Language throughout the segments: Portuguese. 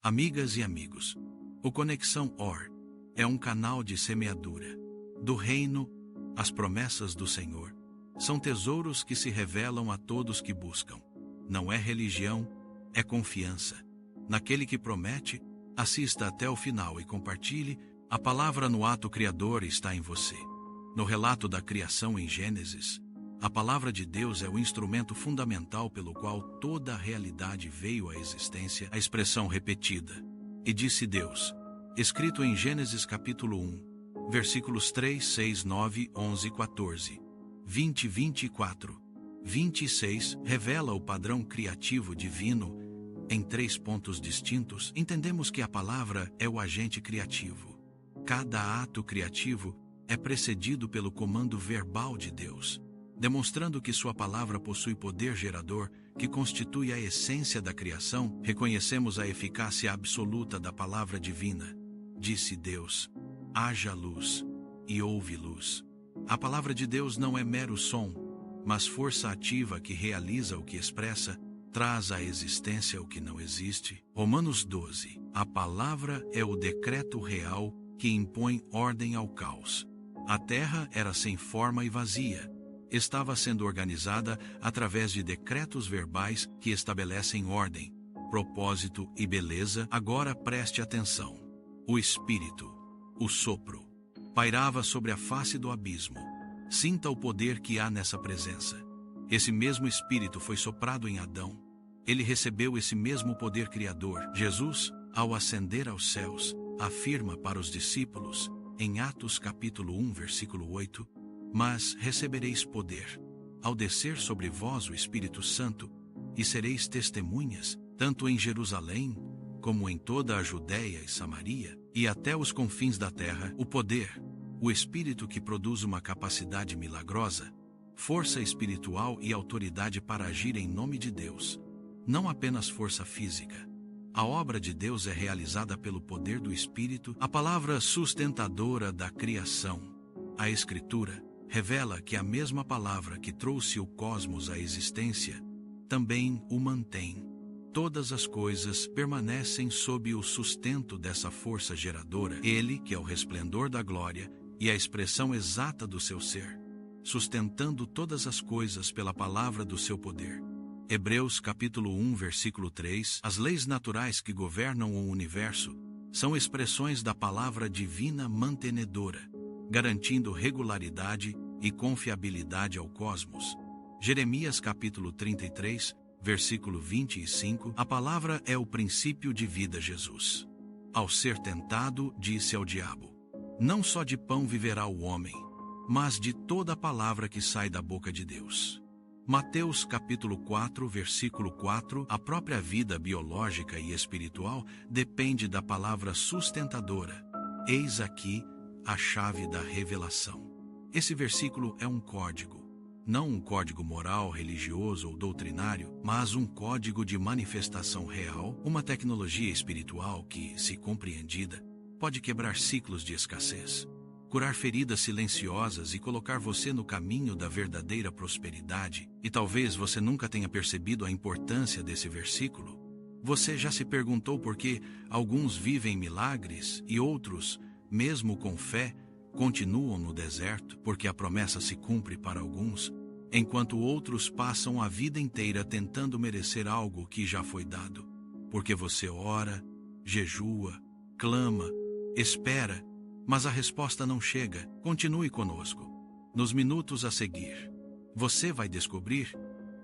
Amigas e amigos, o Conexão OR é um canal de semeadura do reino. As promessas do Senhor são tesouros que se revelam a todos que buscam. Não é religião, é confiança naquele que promete. Assista até o final e compartilhe. A palavra no ato criador está em você. No relato da criação em Gênesis, a palavra de Deus é o instrumento fundamental pelo qual toda a realidade veio à existência. A expressão repetida, "E disse Deus", escrito em Gênesis capítulo 1, versículos 3, 6, 9, 11, 14, 20, 24, 26, revela o padrão criativo divino. Em 3 pontos distintos, entendemos que a palavra é o agente criativo. Cada ato criativo é precedido pelo comando verbal de Deus, demonstrando que sua palavra possui poder gerador, que constitui a essência da criação. Reconhecemos a eficácia absoluta da palavra divina. Disse Deus: haja luz, e houve luz. A palavra de Deus não é mero som, mas força ativa que realiza o que expressa, traz à existência o que não existe. Romanos 12. A palavra é o decreto real que impõe ordem ao caos. A terra era sem forma e vazia. Estava sendo organizada através de decretos verbais que estabelecem ordem, propósito e beleza. Agora preste atenção. O Espírito, o sopro, pairava sobre a face do abismo. Sinta o poder que há nessa presença. Esse mesmo Espírito foi soprado em Adão. Ele recebeu esse mesmo poder criador. Jesus, ao ascender aos céus, afirma para os discípulos, em Atos capítulo 1, versículo 8, "Mas recebereis poder, ao descer sobre vós o Espírito Santo, e sereis testemunhas, tanto em Jerusalém, como em toda a Judéia e Samaria, e até os confins da terra." O poder, o Espírito que produz uma capacidade milagrosa, força espiritual e autoridade para agir em nome de Deus. Não apenas força física. A obra de Deus é realizada pelo poder do Espírito, a palavra sustentadora da criação. A Escritura revela que a mesma palavra que trouxe o cosmos à existência também o mantém. Todas as coisas permanecem sob o sustento dessa força geradora. Ele, que é o resplendor da glória e a expressão exata do seu ser, sustentando todas as coisas pela palavra do seu poder. Hebreus capítulo 1, versículo 3. As leis naturais que governam o universo são expressões da palavra divina mantenedora, garantindo regularidade e confiabilidade ao cosmos. Jeremias capítulo 33, versículo 25. A palavra é o princípio de vida. Jesus, ao ser tentado, disse ao diabo: "Não só de pão viverá o homem, mas de toda a palavra que sai da boca de Deus." Mateus capítulo 4, versículo 4. A própria vida biológica e espiritual depende da palavra sustentadora. Eis aqui a chave da revelação. Esse versículo é um código, não um código moral, religioso ou doutrinário, mas um código de manifestação real, uma tecnologia espiritual que, se compreendida, pode quebrar ciclos de escassez, curar feridas silenciosas e colocar você no caminho da verdadeira prosperidade. E talvez você nunca tenha percebido a importância desse versículo. Você já se perguntou por que alguns vivem milagres e outros, mesmo com fé, continuam no deserto? Porque a promessa se cumpre para alguns, enquanto outros passam a vida inteira tentando merecer algo que já foi dado. Porque você ora, jejua, clama, espera, mas a resposta não chega. Continue conosco. Nos minutos a seguir, você vai descobrir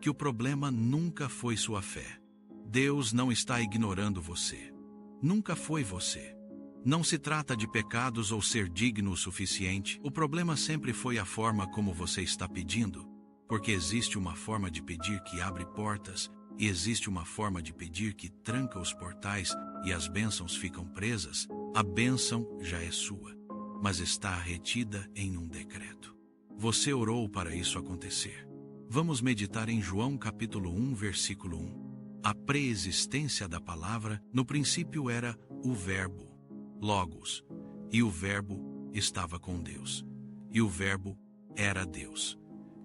que o problema nunca foi sua fé. Deus não está ignorando você. Nunca foi você. Não se trata de pecados ou ser digno o suficiente. O problema sempre foi a forma como você está pedindo, porque existe uma forma de pedir que abre portas, e existe uma forma de pedir que tranca os portais e as bênçãos ficam presas. A bênção já é sua, mas está retida em um decreto. Você orou para isso acontecer. Vamos meditar em João capítulo 1, versículo 1. A preexistência da palavra, no princípio era o Verbo, Logos, e o Verbo estava com Deus, e o Verbo era Deus.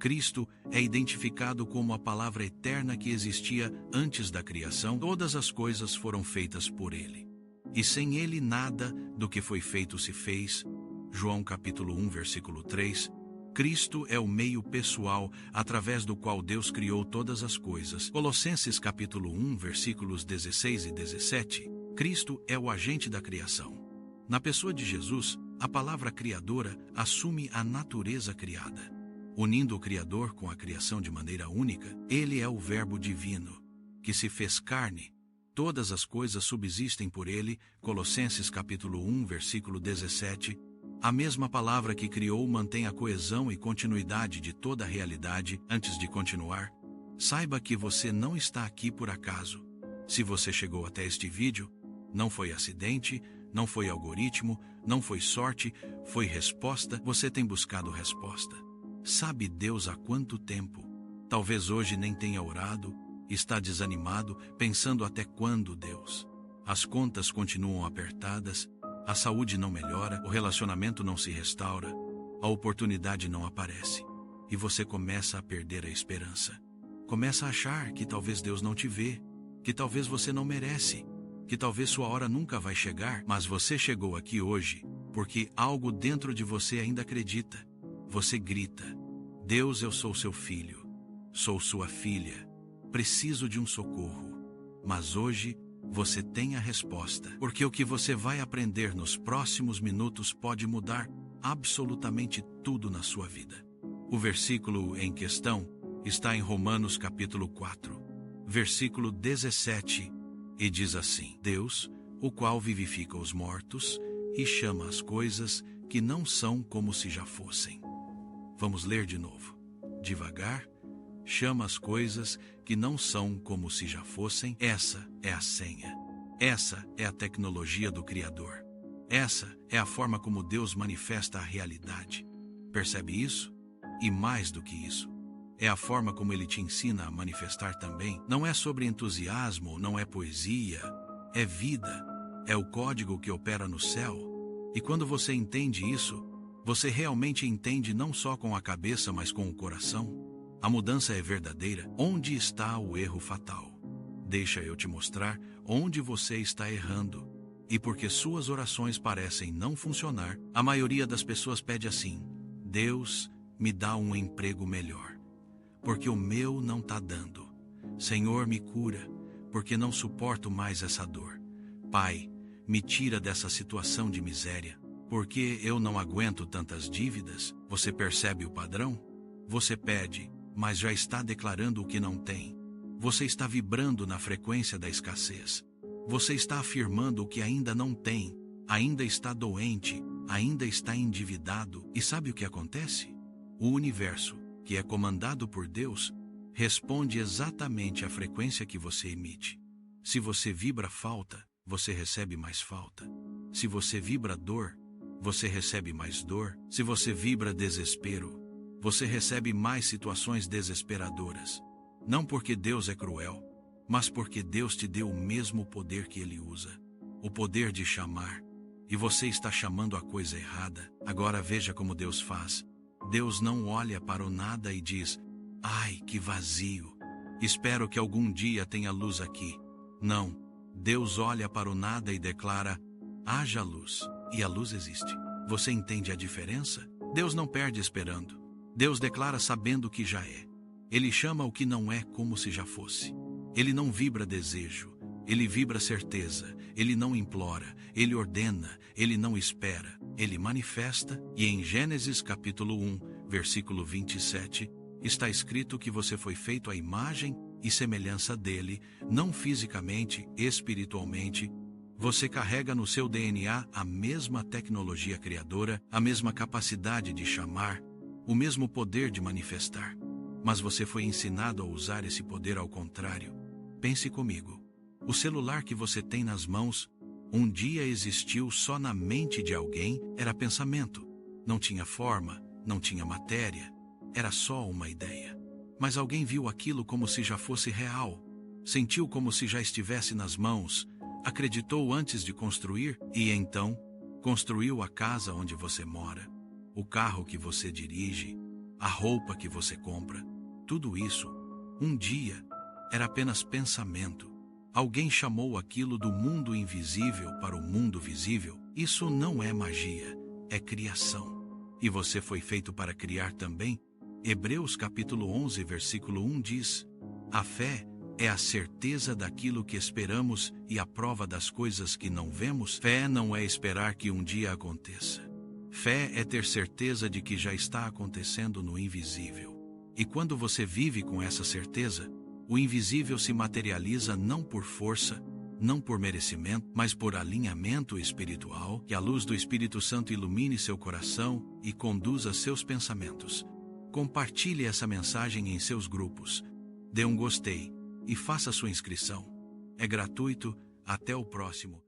Cristo é identificado como a palavra eterna que existia antes da criação. Todas as coisas foram feitas por Ele. E sem Ele nada do que foi feito se fez. João capítulo 1, versículo 3. Cristo é o meio pessoal através do qual Deus criou todas as coisas. Colossenses capítulo 1, versículos 16 e 17. Cristo é o agente da criação. Na pessoa de Jesus, a palavra criadora assume a natureza criada. Unindo o Criador com a criação de maneira única, Ele é o Verbo divino, que se fez carne. Todas as coisas subsistem por Ele. Colossenses capítulo 1, versículo 17. A mesma palavra que criou mantém a coesão e continuidade de toda a realidade. Antes de continuar, saiba que você não está aqui por acaso. Se você chegou até este vídeo, não foi acidente, não foi algoritmo, não foi sorte, foi resposta. Você tem buscado resposta. Sabe Deus há quanto tempo? Talvez hoje nem tenha orado, está desanimado, pensando até quando Deus? As contas continuam apertadas, a saúde não melhora, o relacionamento não se restaura, a oportunidade não aparece. E você começa a perder a esperança. Começa a achar que talvez Deus não te vê, que talvez você não merece, que talvez sua hora nunca vai chegar. Mas você chegou aqui hoje porque algo dentro de você ainda acredita. Você grita: Deus, eu sou seu filho, sou sua filha, preciso de um socorro. Mas hoje você tem a resposta, porque o que você vai aprender nos próximos minutos pode mudar absolutamente tudo na sua vida. O versículo em questão está em Romanos capítulo 4, versículo 17, e diz assim: Deus, o qual vivifica os mortos e chama as coisas que não são como se já fossem. Vamos ler de novo, devagar. Chama as coisas que não são como se já fossem. Essa é a senha. Essa é a tecnologia do Criador. Essa é a forma como Deus manifesta a realidade. Percebe isso? E mais do que isso, é a forma como Ele te ensina a manifestar também. Não é sobre entusiasmo, não é poesia, é vida. É o código que opera no céu. E quando você entende isso, você realmente entende não só com a cabeça, mas com o coração. A mudança é verdadeira. Onde está o erro fatal? Deixa eu te mostrar onde você está errando. E porque suas orações parecem não funcionar, a maioria das pessoas pede assim: Deus, me dá um emprego melhor, porque o meu não está dando. Senhor, me cura, porque não suporto mais essa dor. Pai, me tira dessa situação de miséria, porque eu não aguento tantas dívidas. Você percebe o padrão? Você pede, mas já está declarando o que não tem. Você está vibrando na frequência da escassez. Você está afirmando o que ainda não tem, ainda está doente, ainda está endividado. E sabe o que acontece? O universo, que é comandado por Deus, responde exatamente à frequência que você emite. Se você vibra falta, você recebe mais falta. Se você vibra dor, você recebe mais dor. Se você vibra desespero, você recebe mais situações desesperadoras. Não porque Deus é cruel, mas porque Deus te deu o mesmo poder que Ele usa. O poder de chamar. E você está chamando a coisa errada. Agora veja como Deus faz. Deus não olha para o nada e diz: ai, que vazio. Espero que algum dia tenha luz aqui. Não. Deus olha para o nada e declara: haja luz. E a luz existe. Você entende a diferença? Deus não perde esperando. Deus declara sabendo que já é. Ele chama o que não é como se já fosse. Ele não vibra desejo, ele vibra certeza. Ele não implora, ele ordena, ele não espera. Ele manifesta. E em Gênesis capítulo 1, versículo 27, está escrito que você foi feito à imagem e semelhança dele, não fisicamente, espiritualmente. Você carrega no seu DNA a mesma tecnologia criadora, a mesma capacidade de chamar, o mesmo poder de manifestar. Mas você foi ensinado a usar esse poder ao contrário. Pense comigo. O celular que você tem nas mãos, um dia existiu só na mente de alguém, era pensamento. Não tinha forma, não tinha matéria, era só uma ideia. Mas alguém viu aquilo como se já fosse real, sentiu como se já estivesse nas mãos, acreditou antes de construir e então construiu a casa onde você mora, o carro que você dirige, a roupa que você compra, tudo isso, um dia, era apenas pensamento. Alguém chamou aquilo do mundo invisível para o mundo visível. Isso não é magia, é criação. E você foi feito para criar também. Hebreus capítulo 11, versículo 1 diz: a fé é a certeza daquilo que esperamos e a prova das coisas que não vemos. Fé não é esperar que um dia aconteça. Fé é ter certeza de que já está acontecendo no invisível. E quando você vive com essa certeza, o invisível se materializa não por força, não por merecimento, mas por alinhamento espiritual. Que a luz do Espírito Santo ilumine seu coração e conduza seus pensamentos. Compartilhe essa mensagem em seus grupos. Dê um gostei e faça sua inscrição. É gratuito. Até o próximo.